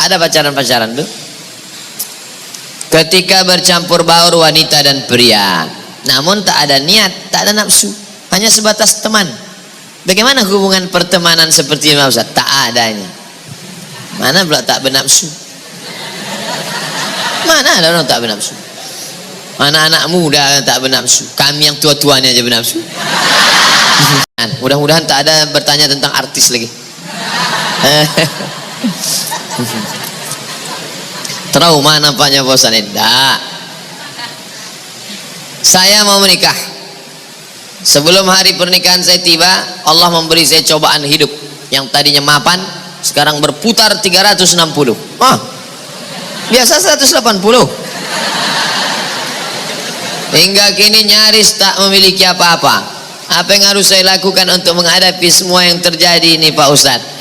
Tak ada pacaran-pacaran tuh. Ketika bercampur baur wanita dan pria, namun tak ada niat, tak ada nafsu, hanya sebatas teman. Bagaimana hubungan pertemanan seperti ini Ustaz? Tak adanya. Mana pula tak bernafsu? Mana ada orang tak bernafsu? Anak-anak muda tak bernafsu. Kami yang tua-tuanya aja bernafsu. Mudah-mudahan tak ada bertanya tentang artis lagi. Trauma nampaknya bosan. Tidak. Saya mau menikah. Sebelum hari pernikahan saya tiba, Allah memberi saya cobaan hidup. Yang tadinya mapan, sekarang berputar 360. Biasa 180. Hingga kini nyaris tak memiliki apa-apa. Apa yang harus saya lakukan untuk menghadapi semua yang terjadi ini Pak Ustadz?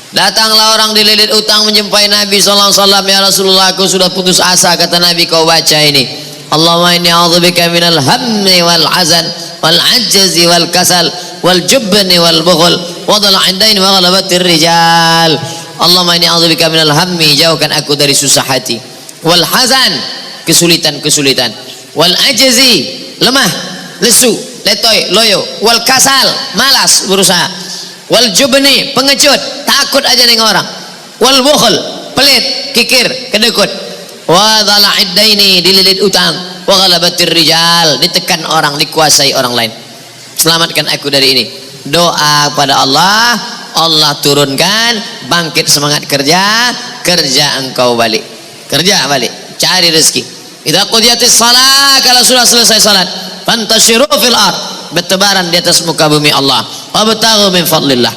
Datanglah orang dililit utang menjumpai Nabi SAW. Ya Rasulullah, aku sudah putus asa. Kata Nabi, kau baca ini, Allahumma inni a'udzubika minal hammi wal azan wal ajzi wal kasal wal jubni wal bukhul wa dhal'indain wa ghalabatir rijal. Allahumma inni a'udzubika minal hammi, jauhkan aku dari susah hati, wal hazan, kesulitan-kesulitan, wal ajzi, lemah, lesu, letoy, loyo, wal kasal, malas berusaha, wal jubni, pengecut, takut aja dengan orang, wal bukhul, pelit, kikir, kedekut, wa dhal'indaini, dililit utang, wa ghalabatir rijal, ditekan orang, dikuasai orang lain. Selamatkan aku dari ini. Doa pada Allah, Allah turunkan bangkit semangat kerja, kerja engkau balik, kerja balik, cari rezeki. Idza qudiyatis shalah, kalau sudah selesai salat, fantashiru fil ard, bertebaran di atas muka bumi Allah, wabtaghu min fadlillah.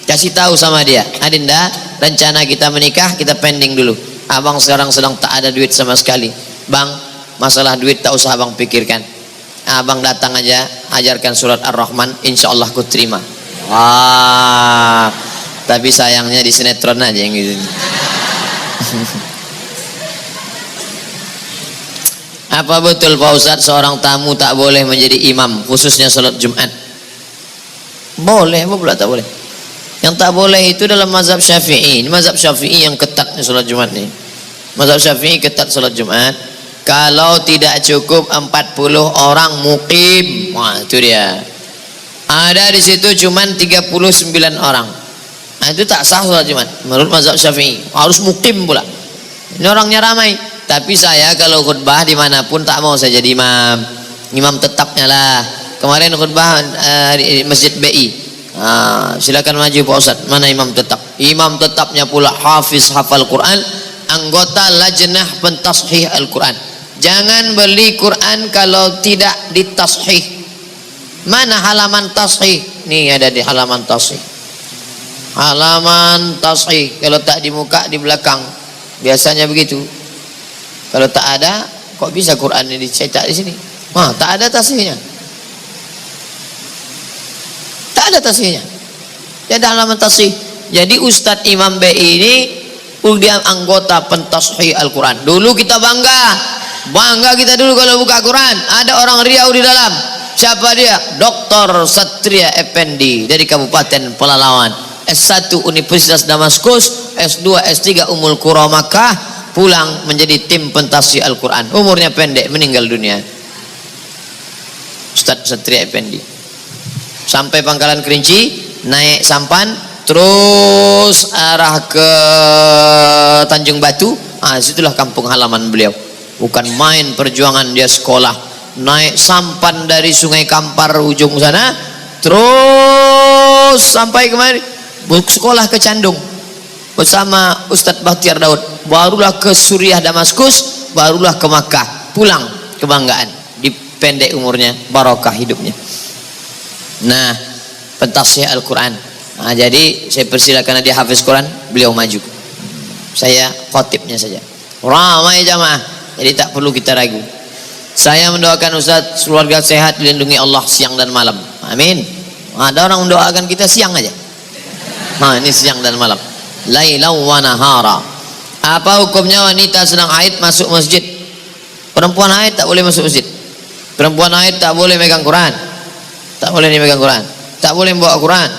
Kasih tahu sama dia, Adinda, rencana kita menikah kita pending dulu. Abang sekarang sedang tak ada duit sama sekali. Bang, masalah duit tak usah abang pikirkan. Abang datang aja, ajarkan surat Ar-Rahman, insya Allah ku terima. Wah, tapi sayangnya di sinetron aja yang gitu. Apa betul Pak Ustadz seorang tamu tak boleh menjadi imam khususnya salat Jumat? Boleh, apa pula tak boleh? Yang tak boleh itu dalam mazhab Syafi'i. Ini mazhab Syafi'i yang ketat salat Jumat nih. Mazhab Syafi'i ketat salat Jumat. Kalau tidak cukup 40 orang muqim, wah itu dia. Ada di situ cuman 39 orang. Nah, itu tak sah salat Jumat menurut mazhab Syafi'i. Harus muqim pula. Ini orangnya ramai. Tapi saya kalau khutbah dimanapun tak mau saya jadi imam. Imam tetapnya lah. Kemarin khutbah di Masjid BI. Silakan maju Pak Ustaz. Mana imam tetap? Imam tetapnya pula hafiz hafal Quran, anggota lajnah pentashih Al-Quran. Jangan beli Quran kalau tidak ditashih. Mana halaman tashih? Nih ada di halaman tashih. Halaman tashih. Kalau tak di muka, di belakang. Biasanya begitu. Kalau tak ada, kok bisa Quran ini dicetak di sini? Tak ada tashihnya. Tak ada tashihnya. Tidak ada halaman tashih. Jadi Ustadz Imam BI ini dia anggota pentashih Al-Quran. Dulu kita bangga kita dulu kalau buka Quran ada orang Riau di dalam. Siapa dia? Dr. Satria Effendi dari Kabupaten Pelalawan, S1 Universitas Damaskus, S2 S3 Ummul Qura Makkah, pulang menjadi tim pentashih Al-Quran. Umurnya pendek, meninggal dunia. Ustadz Satria Effendi. Sampai Pangkalan Kerinci, naik sampan, terus arah ke Tanjung Batu. Situlah kampung halaman beliau. Bukan main perjuangan dia sekolah. Naik sampan dari Sungai Kampar ujung sana, terus sampai kemari, sekolah ke Candung bersama Ustadz Bahtiar Daud. Barulah ke Suriah Damaskus, barulah ke Makkah. Pulang kebanggaan. Dipendek umurnya, barokah hidupnya. Nah, pentashih Al-Quran. Jadi saya persilakan dia hafiz Quran, beliau maju. Saya khotibnya saja. Ramai jamaah, jadi tak perlu kita ragu. Saya mendoakan Ustaz keluarga sehat, dilindungi Allah siang dan malam. Amin. Ada orang mendoakan kita siang aja. Ini siang dan malam. Lailau wa nahara. Apa hukumnya wanita sedang haid masuk masjid? Perempuan haid tak boleh masuk masjid. Perempuan haid tak boleh megang Quran. Tak boleh megang Quran. Tak boleh membawa Quran.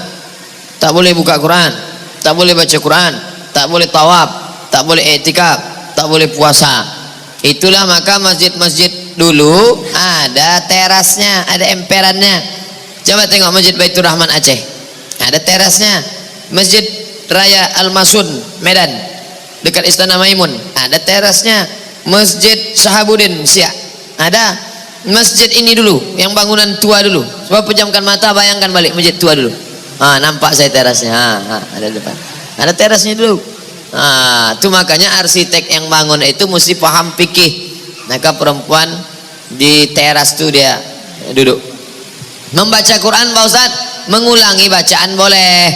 Tak boleh buka Quran. Tak boleh baca Quran. Tak boleh tawaf. tak boleh i'tikaf, tak boleh puasa. Itulah maka masjid-masjid dulu ada terasnya, ada emperannya. Coba tengok Masjid Baitur Rahman Aceh, ada terasnya. Masjid Raya Al-Masun Medan dekat Istana Maimun, ada terasnya. Masjid Syahabuddin Siak ada. Masjid ini dulu yang bangunan tua dulu, coba pejamkan mata, bayangkan balik masjid tua dulu. Nampak saya terasnya, ada depan, ada terasnya dulu. Itu makanya arsitek yang bangun itu mesti paham fikih. Maka perempuan di teras tuh dia duduk membaca Quran. Pak Ustadz, mengulangi bacaan boleh.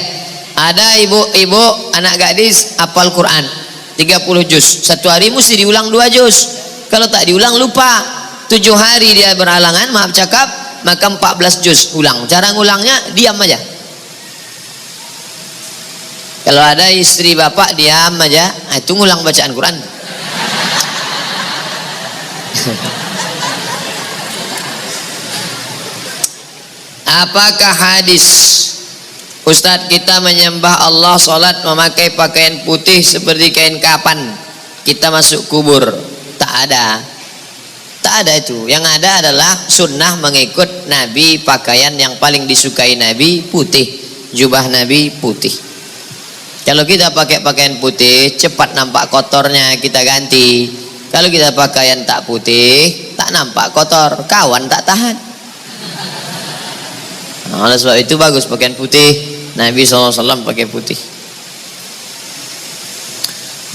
Ada ibu-ibu anak gadis hafal Quran 30 juz, satu hari mesti diulang 2 juz. Kalau tak diulang lupa. 7 hari dia berhalangan, maaf cakap, maka 14 juz ulang. Cara ngulangnya diam aja. Kalau ada istri bapak diam aja, itu ngulang bacaan Quran. Apakah hadis Ustadz kita menyembah Allah, sholat memakai pakaian putih seperti kain kapan kita masuk kubur? Tak ada, tak ada itu. Yang ada adalah sunnah mengikut Nabi. Pakaian yang paling disukai Nabi putih, jubah Nabi putih. Kalau kita pakai pakaian putih cepat nampak kotornya, kita ganti. Kalau kita pakaian tak putih tak nampak kotor, kawan tak tahan. Oleh sebab itu bagus pakaian putih. Nabi SAW pakai putih.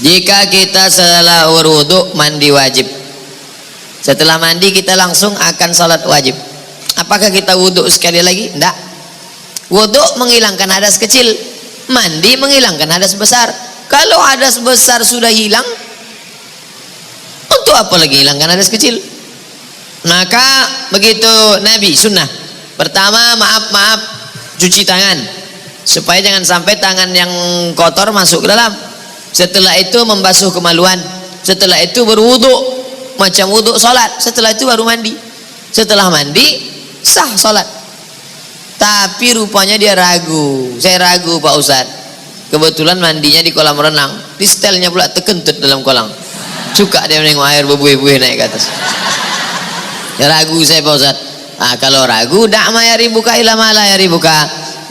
Jika kita setelah berwudu mandi wajib, setelah mandi kita langsung akan salat wajib, apakah kita wudu sekali lagi? Tidak. Wudu menghilangkan hadas kecil, mandi menghilangkan hadas besar. Kalau hadas besar sudah hilang, untuk apa lagi hilangkan hadas kecil? Maka begitu Nabi sunnah. Pertama, maaf cuci tangan supaya jangan sampai tangan yang kotor masuk ke dalam. Setelah itu membasuh kemaluan. Setelah itu berwudu macam wudu salat. Setelah itu baru mandi. Setelah mandi sah salat. Tapi rupanya dia ragu. Saya ragu Pak Ustadz. Kebetulan mandinya di kolam renang. Di setelnya pula terkentut dalam kolam. Suka dia menengok air berbuih-buih naik ke atas. Ya ragu saya Pak Ustadz. Kalau ragu, da'ma ya ribuka ila ma la ya ribuka,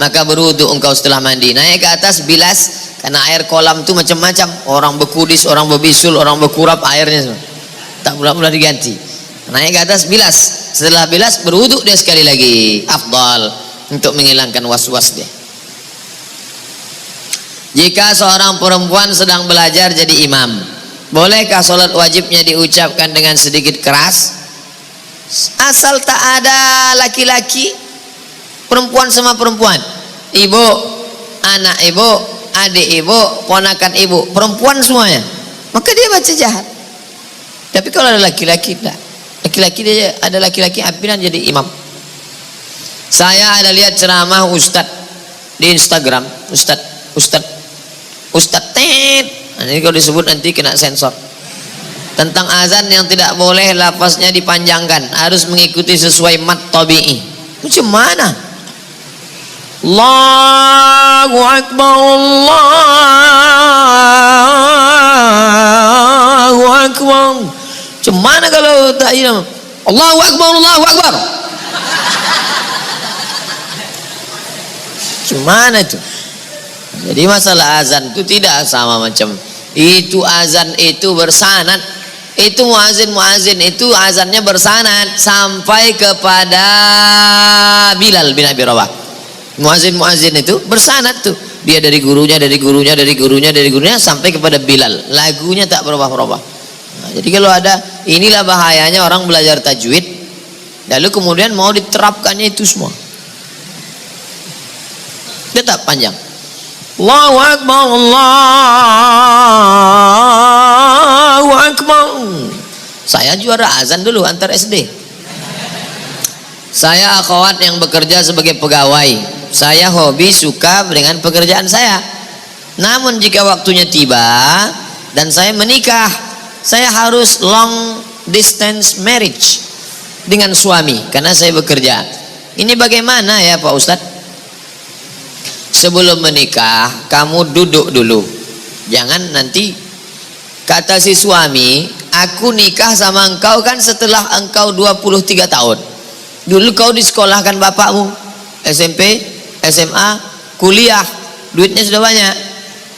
maka berwudu engkau setelah mandi, naik ke atas bilas, karena air kolam itu macam-macam, orang berkudis, orang berbisul, orang berkurap airnya semua. Tak pula diganti. Naik ke atas bilas, setelah bilas berwudu dia sekali lagi, afdal untuk menghilangkan was-was dia. Jika seorang perempuan sedang belajar jadi imam, bolehkah sholat wajibnya diucapkan dengan sedikit keras? Asal tak ada laki-laki, perempuan sama perempuan, ibu, anak ibu, adik ibu, ponakan ibu, perempuan semuanya, maka dia baca jahat. Tapi kalau ada laki-laki, tidak. Laki-laki dia ada laki-laki pimpinan jadi imam. Saya ada lihat ceramah ustad di Instagram, ustad tet. Ini kalau disebut nanti kena sensor. Tentang azan yang tidak boleh lafaznya dipanjangkan, harus mengikuti sesuai mat tabi'i. Macam mana? Allahu Akbar, Allahu Akbar. Macam mana kalau tak ilmu? Allahu Akbar, Allahu Akbar. Macam mana itu? Jadi masalah azan itu tidak sama macam itu. Azan itu bersanad. Itu muazin itu azannya bersanad sampai kepada Bilal bin Abi Rabah. Muazin itu bersanad tuh, dia dari gurunya sampai kepada Bilal. Lagunya tak berubah-ubah. Jadi kalau ada, inilah bahayanya orang belajar tajwid lalu kemudian mau diterapkannya itu semua. Dia tak panjang. Allahu Akbar, Allahu Akbar. Saya juara azan dulu antar SD. Saya akhwat yang bekerja sebagai pegawai. Saya hobi suka dengan pekerjaan saya. Namun jika waktunya tiba dan saya menikah, saya harus long distance marriage dengan suami karena saya bekerja. Ini bagaimana ya Pak Ustadz? Sebelum menikah kamu duduk dulu, jangan nanti Kata si suami, aku nikah sama engkau kan setelah engkau 23 tahun. Dulu kau disekolahkan bapakmu, SMP, SMA, kuliah, duitnya sudah banyak.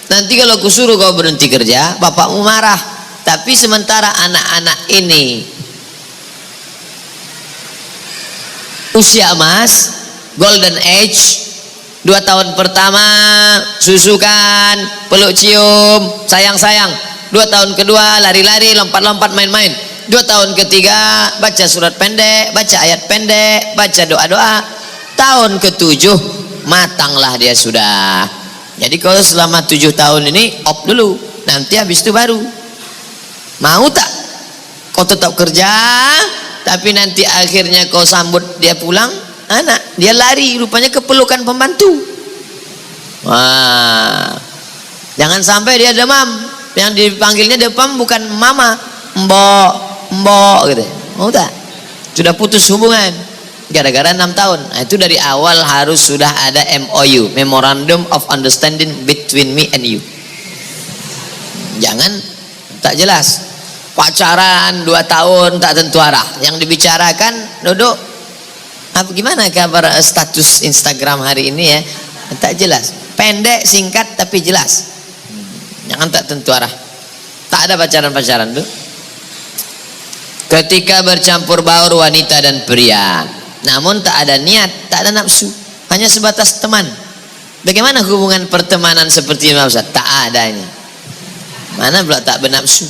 Nanti kalau kusuruh kau berhenti kerja, bapakmu marah. Tapi sementara anak-anak ini usia emas, golden age, 2 tahun pertama susukan, peluk cium, sayang-sayang. 2 tahun kedua lari-lari, lompat-lompat, main-main. 2 tahun ketiga baca surat pendek, baca ayat pendek, baca doa-doa. Tahun ke-7 matanglah dia sudah. Jadi kalau selama 7 tahun ini op dulu, nanti habis itu baru. Mau tak kau tetap kerja, tapi nanti akhirnya kau sambut dia pulang, anak dia lari rupanya ke pelukan pembantu. Wah, jangan sampai dia demam. Yang dipanggilnya demam bukan mama, mbok, mbok gitu. Mau tak? Sudah putus hubungan gara-gara 6 tahun. Nah, itu dari awal harus sudah ada MOU, Memorandum of Understanding between me and you. Jangan tak jelas. Pacaran 2 tahun tak tentu arah. Yang dibicarakan, duduk apa gimana kabar status Instagram hari ini ya? Tak jelas. Pendek, singkat tapi jelas. Jangan tak tentu arah. Tak ada pacaran-pacaran tuh. Ketika bercampur baur wanita dan pria, namun tak ada niat, tak ada nafsu, hanya sebatas teman. Bagaimana hubungan pertemanan seperti ini Ustaz? Tak adanya. Mana pula tak bernafsu?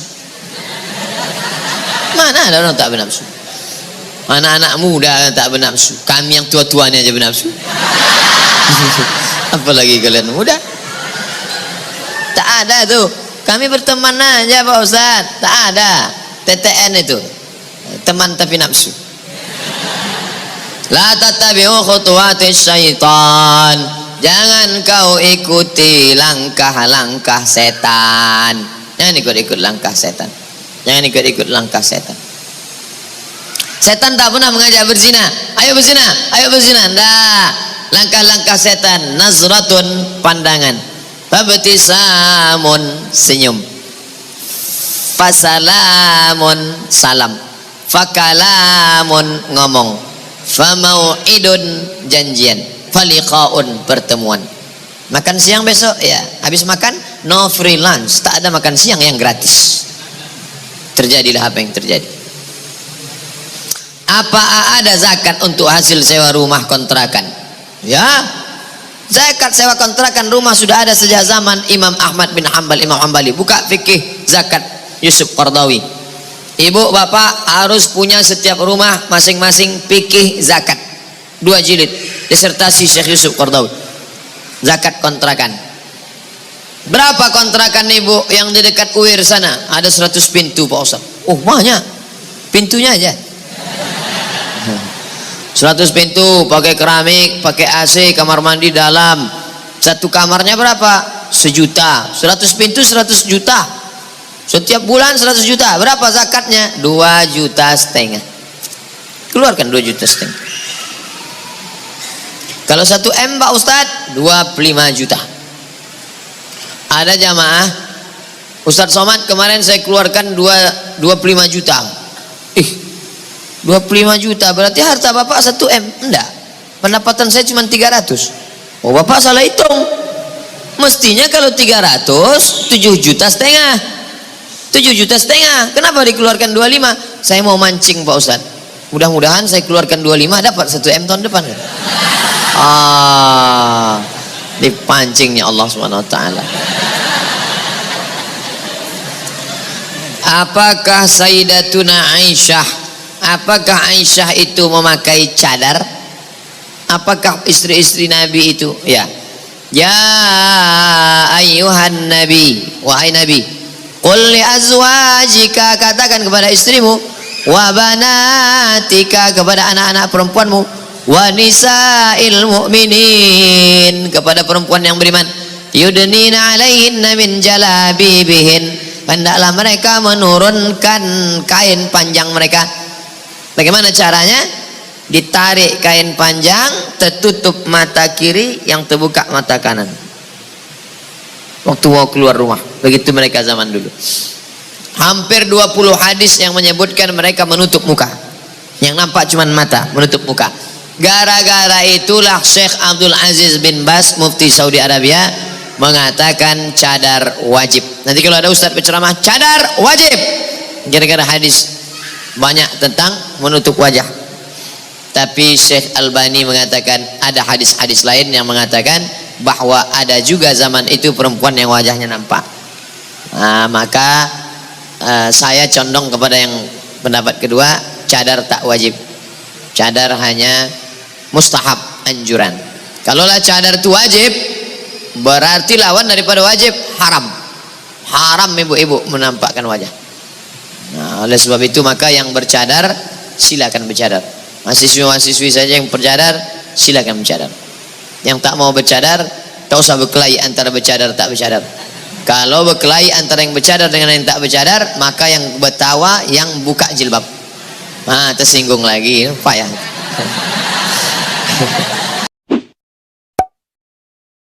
Mana ada orang tak bernafsu? Anak-anak muda tak bernafsu. Kami yang tua-tuanya aja bernafsu. Apalagi kalian muda. Tak ada tuh. Kami berteman aja Pak Ustaz. Tak ada. TTN itu. Teman tapi nafsu. La tattabi'u khutuwatis syaitan. Jangan kau ikuti langkah-langkah setan. Jangan ikut-ikut langkah setan. Jangan ikut-ikut langkah setan. Setan tak pernah mengajak berzina. Ayo berzina, ayo berzina. Nggak. Langkah-langkah setan. Nazratun, pandangan. Fabtisamun, senyum. Fasalamun, salam. Fakalamun, ngomong. Famau'idun, janjian. Faliqaun, pertemuan. Makan siang besok, ya. Habis makan, no free lunch. Tak ada makan siang yang gratis. Terjadilah apa yang terjadi. Apa ada zakat untuk hasil sewa rumah kontrakan? Ya, zakat sewa kontrakan rumah sudah ada sejak zaman Imam Ahmad bin Hanbal, Imam Hanbali. Buka fikih zakat Yusuf Qardawi. Ibu bapak harus punya setiap rumah masing-masing fikih zakat. 2 jilid disertasi Syekh Yusuf Qardawi. Zakat kontrakan. Berapa kontrakan ibu yang di dekat UIR sana? Ada 100 pintu Pak Ustaz. Oh banyak. Pintunya aja 100 pintu, pakai keramik, pakai AC, kamar mandi dalam. Satu kamarnya berapa? 1 juta. 100 pintu 100 juta. Setiap bulan 100 juta. Berapa zakatnya? 2,5 juta. Keluarkan 2,5 juta. Kalau 1 M Pak Ustaz 25 juta. Ada jamaah Ustadz Somad kemarin saya keluarkan 25 juta. 25 juta berarti harta bapak 1 M. Enggak, pendapatan saya cuma 300. Oh bapak salah hitung. Mestinya kalau 300 7,5 juta. 7,5 juta. Kenapa dikeluarkan 25? Saya mau mancing Pak Ustadz. Mudah-mudahan saya keluarkan 25 dapat 1 M tahun depan. Dipancingnya Allah Subhanahu wa taala. Apakah Sayyidatuna Aisyah, apakah Aisyah itu memakai cadar? Apakah istri-istri Nabi itu? Ya. Ya ayyuhan nabi, wahai nabi, qul li azwajika, katakan kepada istrimu, wa banatika, kepada anak-anak perempuanmu, wa nisa'il mu'minin, kepada perempuan yang beriman, yudnina alaihinna min jalabibihin, hendaklah mereka menurunkan kain panjang mereka. Bagaimana caranya? Ditarik kain panjang, tertutup mata kiri, yang terbuka mata kanan waktu mau keluar rumah. Begitu mereka zaman dulu. Hampir 20 hadis yang menyebutkan mereka menutup muka. Yang nampak cuma mata, menutup muka. Gara-gara itulah Syekh Abdul Aziz bin Bas, mufti Saudi Arabia, mengatakan cadar wajib. Nanti kalau ada ustadz berceramah, cadar wajib. Gara-gara hadis banyak tentang menutup wajah. Tapi Syekh Albani mengatakan ada hadis-hadis lain yang mengatakan bahwa ada juga zaman itu perempuan yang wajahnya nampak. Nah, maka saya condong kepada yang pendapat kedua, cadar tak wajib, cadar hanya mustahab, anjuran. Kalaulah cadar itu wajib, berarti lawan daripada wajib haram. Haram ibu-ibu menampakkan wajah. Nah, oleh sebab itu maka yang bercadar silakan bercadar. Mahasiswi-mahasiswi saja yang bercadar silakan bercadar. Yang tak mau bercadar tak usah berkelahi antara bercadar tak bercadar. Kalau berkelahi antara yang bercadar dengan yang tak bercadar, maka yang bertawa yang buka jilbab. Tersinggung lagi, payah.